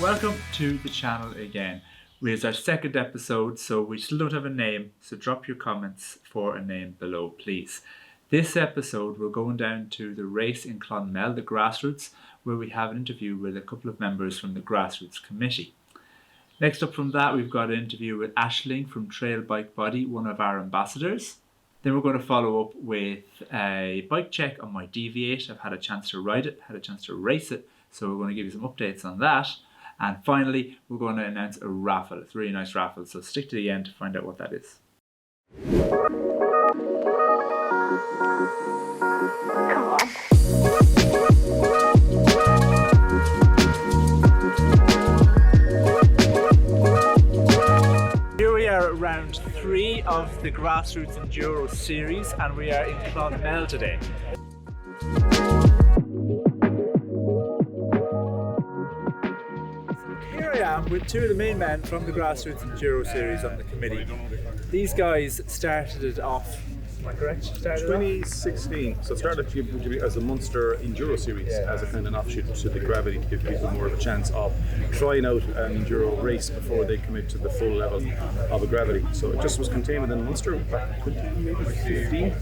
welcome to the channel again. It's our second episode, so we still don't have a name, so drop your comments for a name below, please. This episode, we're going down to the race in Clonmel, the Grassroots, where we have an interview with a couple of members from the Grassroots committee. Next up from that, we've got an interview with Aisling from Trail Bike Body, one of our ambassadors. Then we're going to follow up with a bike check on my Deviate. I've had a chance to ride it, had a chance to race it, so we're going to give you some updates on that. And finally, we're going to announce a raffle. It's a really nice raffle, so stick to the end to find out what that is. Come on. Here we are at round 3 of the Grassroots Enduro series, and we are in Clonmel today. Here I am with two of the main men from the Grassroots Enduro series on the committee. These guys started it off, am I correct? 2016. So it started as a Munster Enduro series as a kind of offshoot to the Gravity to give people more of a chance of trying out an Enduro race before they commit to the full level of a Gravity. So it just was contained within Munster back in 2015,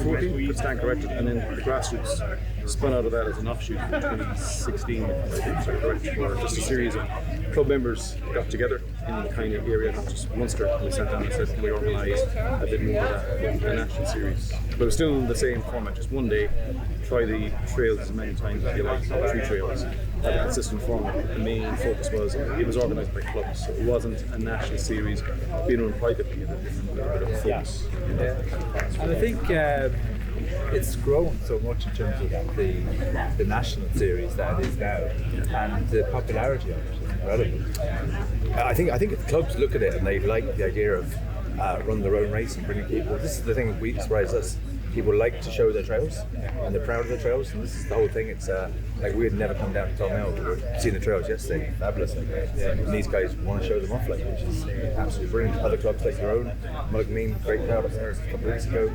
14, could stand corrected, and then the Grassroots spun out of that as an offshoot in 2016, where just a series of club members got together in the kind of area, not just Munster, and we sat down and said, can we organise a bit more of a national series? But it was still the same format, just one day, try the trails as many times as you like, 3 trails, have a consistent format. The main focus was, it was organised by clubs, so it wasn't a national series being run privately, it had a different bit of focus. Yeah. And I think it's grown so much in terms of the national series that it is now, and the popularity of it is incredible. I think if clubs look at it and they like the idea of run their own race and bringing people, this is the thing that surprises us. People like to show their trails and they're proud of their trails, and this is the whole thing. It's like we had never come down to Clonmel, we were seeing the trails yesterday, fabulous. And these guys want to show them off, which is absolutely brilliant. Other clubs like your own, Mulligmean, great crowd up there a couple of weeks ago.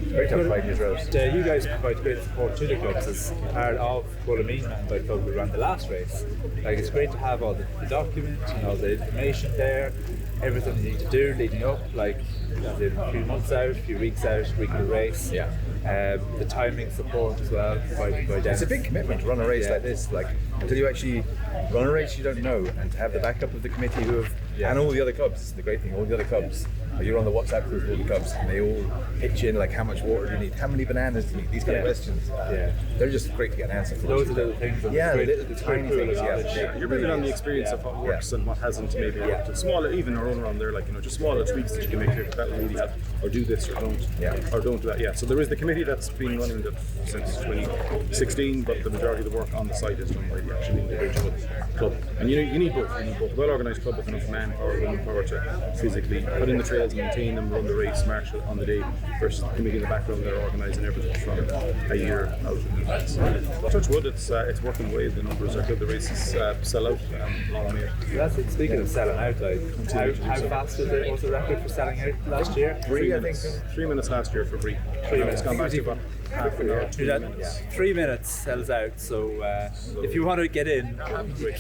Great to have fighting your trails. You guys provide great support to the clubs as part of Mulligmean Mountain Bike Club who ran the last race. Like, it's great to have all the documents and all the information there, everything you need to do leading up, like a few months out, a few weeks out, week of the race. The timing support as well provided by Dennis. It's a big commitment to run a race like this. Like, until you actually run a race you don't know, and to have the backup of the committee who have, and all the other clubs. This is the great thing. All the other clubs, you're on the WhatsApp group with all the clubs, and they all pitch in like, how much water do you need, how many bananas do you need, these kind of questions. They're just great to get an answer for. Those are little things. The tiny things. You're building on the experience of what works and what hasn't maybe worked. And smaller, even our own around there, like, just smaller tweaks that you can make here that will really help, or do this or don't, or don't do that. Yeah. So there is the committee that's been running that since 2016, but the majority of the work on the site is done by the actual individual club. And you need both. You need both a well-organised club with enough manpower, women power to physically put in the trails, maintain them, run the race, marshal on the day, versus the committee in the background that are organising everything from a year out in advance. So, touch wood, it's working away. The numbers are good. The races sell out. Long way. That's it. Speaking of selling out, like, how fast was the record for selling out last year? 3 minutes. 3 minutes last year for free. 3 minutes. It's gone back to about half an hour. 3 minutes. 3 minutes sells out. So if you want to get in,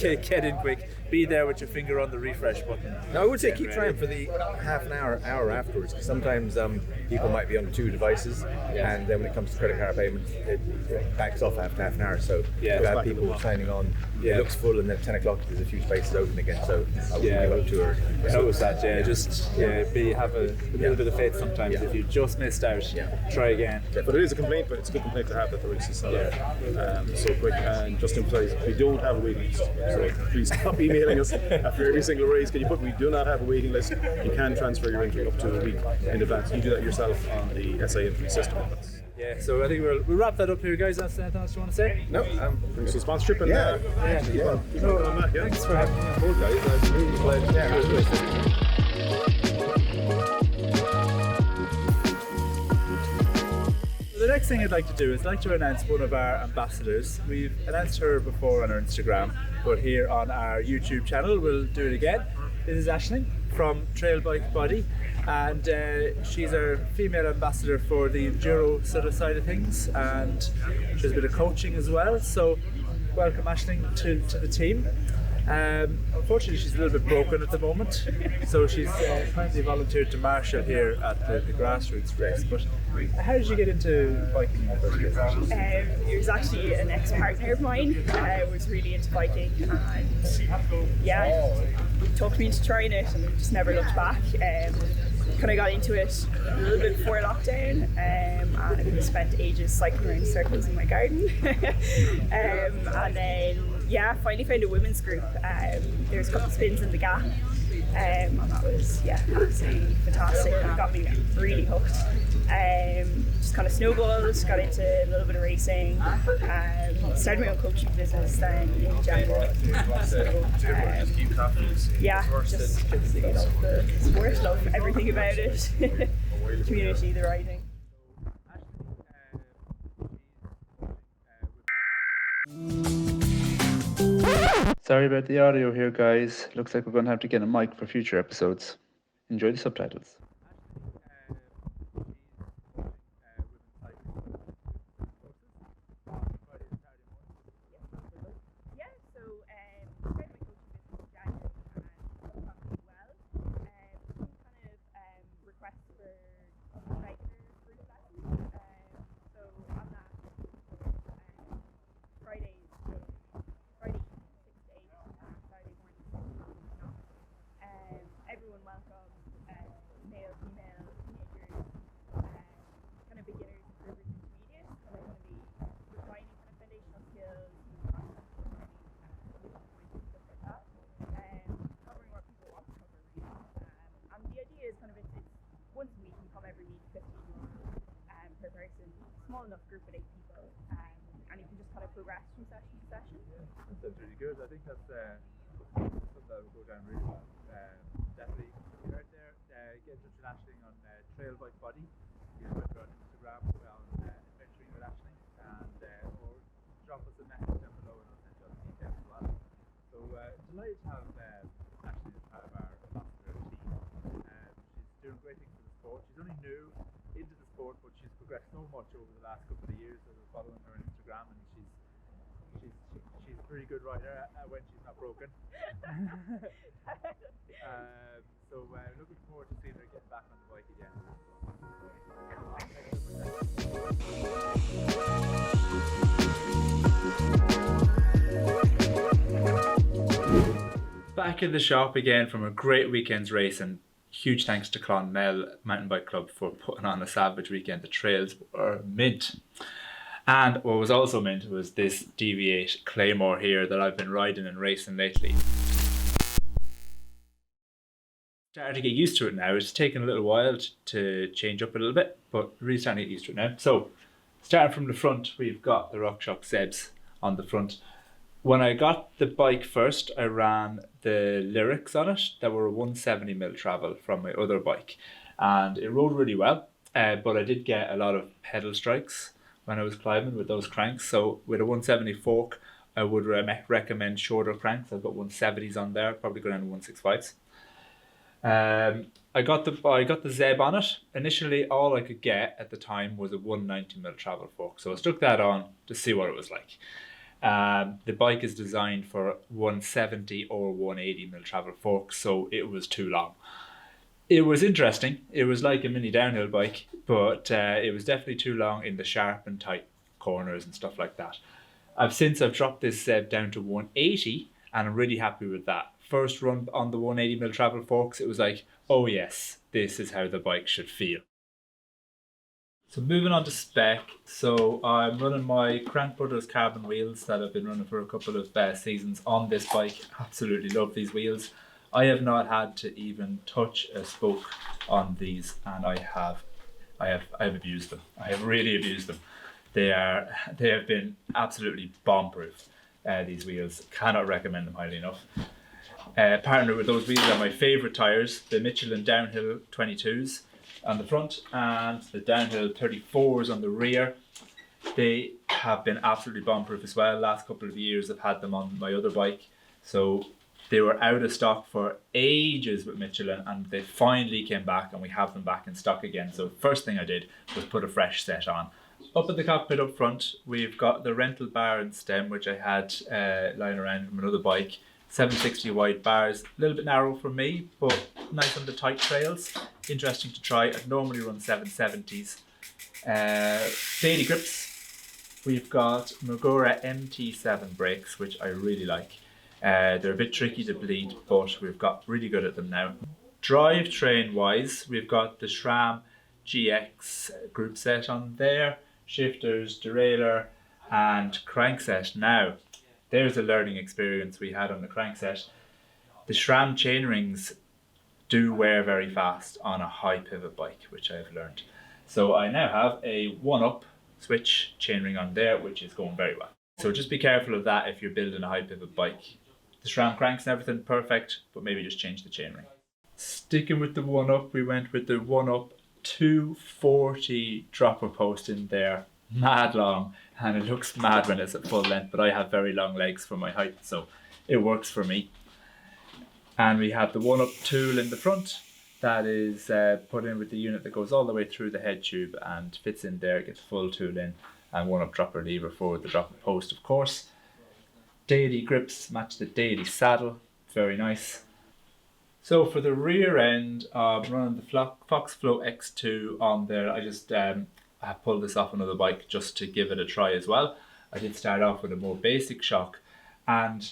get in quick. Be there with your finger on the refresh button. No, I would say keep trying for the half an hour afterwards, because sometimes people might be on 2 devices, and then when it comes to credit card payments, it backs off after half an hour. So you have people signing on, it looks full, and then at 10 o'clock there's a few spaces open again. So I wouldn't go too early. Notice that, just have a little bit of faith sometimes. If you just missed out, try again. But it is a complaint, but it's a good complaint to have that the races sell out so quick. And just emphasise, we don't have a waiting list, so please stop emailing us after every single race. Can you put, we do not have a waiting list. You can transfer your entry up to a week in advance. You do that yourself on the SA entry system. So I think we'll wrap that up here, guys. Anything else you want to say? No, bring some sponsorship and thanks for having me on board, guys. I was really glad. The next thing I'd like to do is announce one of our ambassadors. We've announced her before on our Instagram, but here on our YouTube channel we'll do it again. This is Aisling from Trail Bike Body, and she's our female ambassador for the Enduro side of things, and she does a bit of coaching as well. So welcome, Aisling, to the team. Unfortunately, she's a little bit broken at the moment, so she's currently volunteered to marshal here at the Grassroots race. But how did you get into biking in the first place? It was actually an ex-partner of mine who was really into biking, and yeah, talked me into trying it and just never looked back. Kind of got into it a little bit before lockdown, and I kind of spent ages cycling around circles in my garden. And then finally found a women's group. There's a couple of spins in the Gap, and that was absolutely fantastic. It got me really hooked. Just kind of snowballed, got into a little bit of racing, started my own coaching business then in January. So, just love the sport, love everything about it, community, the riding. Sorry about the audio here, guys. Looks like we're going to have to get a mic for future episodes. Enjoy the subtitles. Everyone welcome, male, female, teenagers, kind of beginners, improvers, intermediates. So they're going to be refining kind of foundational skills, stuff like that. Covering what people want to cover, really. And the idea is kind of it's once a week, you come every week, 15 per person, small enough group of 8 people, and you can just kind of progress from session to session. That sounds really good. I think that's something that will go down really well. Definitely, if you're out there, get in touch with Aisling on Trail Bike Body. You can find her on Instagram on Adventuring with Aisling, and or drop us a message down below and I'll send you all the details as well. So delighted to have Aisling as part of our ambassador team. She's doing great things for the sport. She's only new into the sport, but she's progressed so much over the last couple of years. I've been following her on Instagram, and she's a pretty good rider when she's not broken. So looking forward to seeing her getting back on the bike again. Back in the shop again from a great weekend's race, and huge thanks to Clonmel Mountain Bike Club for putting on a savage weekend. The trails were mint. And what was also mint was this Deviate Claymore here that I've been riding and racing lately. Starting to get used to it now. It's taken a little while to change up a little bit, but really starting to get used to it now. So, starting from the front, we've got the RockShox Zebs on the front. When I got the bike first, I ran the Lyrics on it that were a 170mm travel from my other bike, and it rode really well, but I did get a lot of pedal strikes when I was climbing with those cranks. So with a 170 fork, I would recommend shorter cranks. I've got 170s on there, probably go down to 165s. I got the Zeb on it. Initially, all I could get at the time was a 190mm travel fork, so I stuck that on to see what it was like. The bike is designed for 170 or 180mm travel forks, so it was too long. It was interesting. It was like a mini downhill bike, but it was definitely too long in the sharp and tight corners and stuff like that. I've dropped this Zeb down to 180, and I'm really happy with that. First run on the 180mm travel forks, it was like, oh yes, this is how the bike should feel. So moving on to spec, so I'm running my Crank Brothers carbon wheels that I've been running for a couple of seasons on this bike. Absolutely love these wheels. I have not had to even touch a spoke on these, and I have abused them. I have really abused them. They have been absolutely bomb-proof. These wheels, cannot recommend them highly enough. Partnered with those wheels are my favourite tyres, the Michelin Downhill 22s on the front and the Downhill 34s on the rear. They have been absolutely bomb-proof as well. Last couple of years I've had them on my other bike, so they were out of stock for ages with Michelin, and they finally came back and we have them back in stock again. So first thing I did was put a fresh set on. Up at the cockpit up front, we've got the rental bar and stem, which I had lying around from another bike. 760 wide bars, a little bit narrow for me, but nice on the tight trails. Interesting to try. I'd normally run 770s. Daily grips. We've got Magura MT7 brakes, which I really like. They're a bit tricky to bleed, but we've got really good at them now. Drivetrain wise, we've got the SRAM GX group set on there, shifters, derailleur, and crankset. Now, there's a learning experience we had on the crankset. The SRAM chainrings do wear very fast on a high pivot bike, which I've learned. So I now have a 1-up switch chainring on there, which is going very well. So just be careful of that if you're building a high pivot bike. The SRAM cranks and everything perfect, but maybe just change the chainring. Sticking with the 1-up, we went with the 1-up 240 dropper post in there. Mad long, and it looks mad when it's at full length, but I have very long legs for my height, so it works for me. And we have the 1-up tool in the front that is put in with the unit that goes all the way through the head tube and fits in there, gets full tool in, and 1-up dropper lever for the dropper post, of course. Daily grips match the daily saddle, very nice. So for the rear end, I'm running the Fox Flow X2 on there. I just I pulled this off another bike just to give it a try as well. I did start off with a more basic shock, and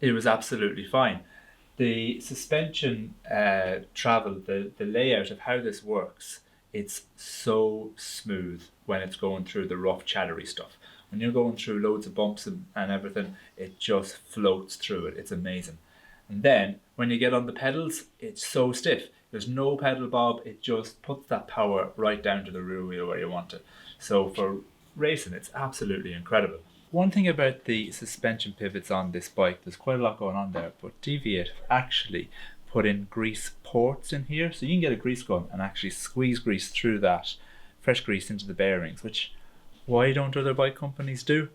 it was absolutely fine. The suspension travel, the layout of how this works, it's so smooth when it's going through the rough chattery stuff. When you're going through loads of bumps and everything, it just floats through it. It's amazing. And then when you get on the pedals, it's so stiff. There's no pedal bob. It just puts that power right down to the rear wheel where you want it. So for racing, it's absolutely incredible. One thing about the suspension pivots on this bike, there's quite a lot going on there, but Deviate actually put in grease ports in here. So you can get a grease gun and actually squeeze grease through that, fresh grease into the bearings, which why don't other bike companies do?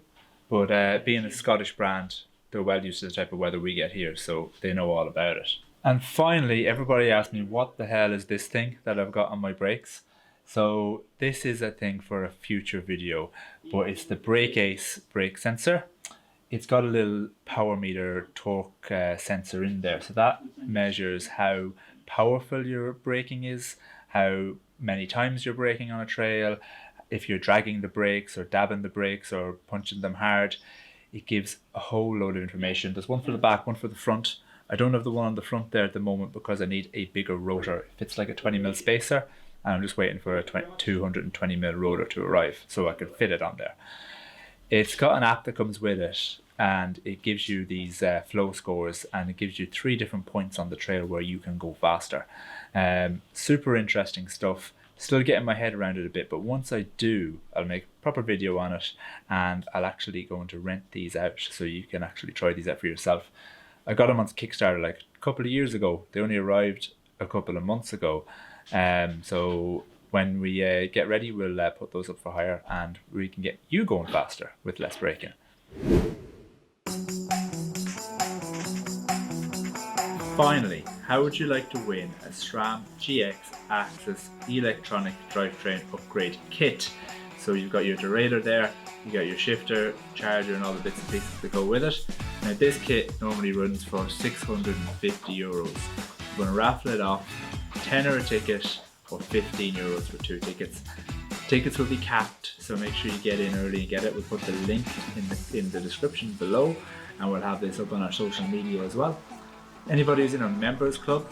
But being a Scottish brand, they're well used to the type of weather we get here, so they know all about it. And finally, everybody asked me, what the hell is this thing that I've got on my brakes? So this is a thing for a future video, but it's the Brake Ace brake sensor. It's got a little power meter torque sensor in there. So that measures how powerful your braking is, how many times you're braking on a trail, if you're dragging the brakes or dabbing the brakes or punching them hard. It gives a whole load of information. There's one for the back, one for the front. I don't have the one on the front there at the moment because I need a bigger rotor. It fits like a 20mm spacer, and I'm just waiting for a 220mm rotor to arrive so I can fit it on there. It's got an app that comes with it, and it gives you these flow scores, and it gives you 3 different points on the trail where you can go faster. Super interesting stuff. Still getting my head around it a bit, but once I do, I'll make a proper video on it, and I'll actually go to rent these out so you can actually try these out for yourself. I got them on Kickstarter like a couple of years ago. They only arrived a couple of months ago. So when we get ready, we'll put those up for hire, and we can get you going faster with less braking. Finally, how would you like to win a SRAM GX Axis electronic drivetrain upgrade kit? So you've got your derailleur there, you got your shifter, charger, and all the bits and pieces that go with it. Now this kit normally runs for €650. I'm going to raffle it off, £10 a ticket or €15 for 2 tickets. Tickets will be capped, so make sure you get in early and get it. We'll put the link in the description below, and we'll have this up on our social media as well. Anybody who's in our members club,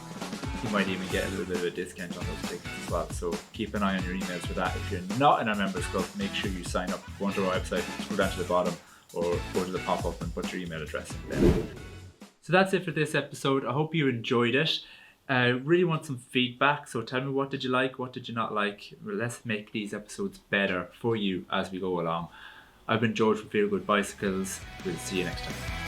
you might even get a little bit of a discount on those tickets as well. So keep an eye on your emails for that. If you're not in our members club, make sure you sign up. Go onto our website, scroll down to the bottom, or go to the pop-up and put your email address in there. So that's it for this episode. I hope you enjoyed it. I really want some feedback, so tell me, what did you like, what did you not like? Let's make these episodes better for you as we go along. I've been George from Feel Good Bicycles. We'll see you next time.